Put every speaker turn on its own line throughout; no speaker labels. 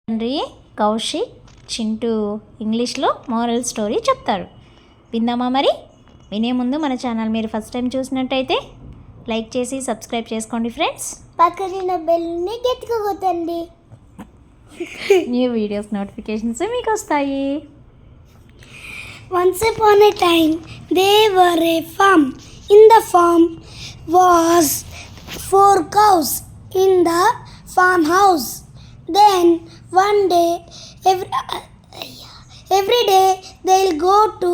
తండ్రి కౌశిక్ చింటూ ఇంగ్లీష్లో moral story చెప్తారు. విందామా మరి? వినే ముందు మన ఛానల్ మీరు ఫస్ట్ టైం చూసినట్టయితే లైక్ చేసి సబ్స్క్రైబ్ చేసుకోండి ఫ్రెండ్స్.
పక్కన బెల్ని గెట్టుకోగొట్టండి.
న్యూ వీడియోస్ నోటిఫికేషన్స్ మీకు వస్తాయి.
Once upon a time there were a farm. In the farm was 4 cows in the farmhouse. Then one day every day they'll go to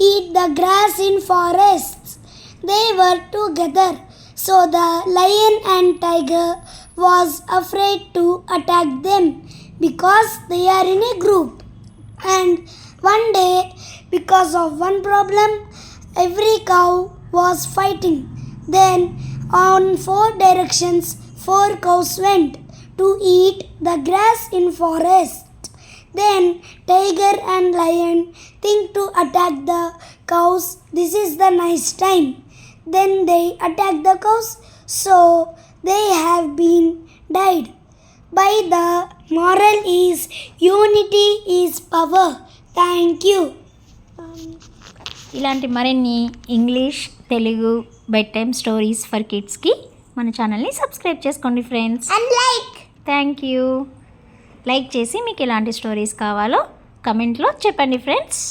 eat the grass in forests. They were together, so the lion and tiger was afraid to attack them because they are in a group. And one day, because of one problem, every cow was fighting. Then on 4 directions 4 cows went to eat the grass in forest. Then tiger and lion think to attack the cows. This is the nice time. Then they attack the cows, so they have been died. By the moral is unity is power. Thank you.
ఇలాంటి మరిన్ని English Telugu bed time stories for కిడ్స్కి మన ఛానల్ని subscribe చేసుకోండి friends.
And like.
Thank you. Like చేసి మీకు ఎలాంటి stories కావాలో కమెంట్లో చెప్పండి ఫ్రెండ్స్.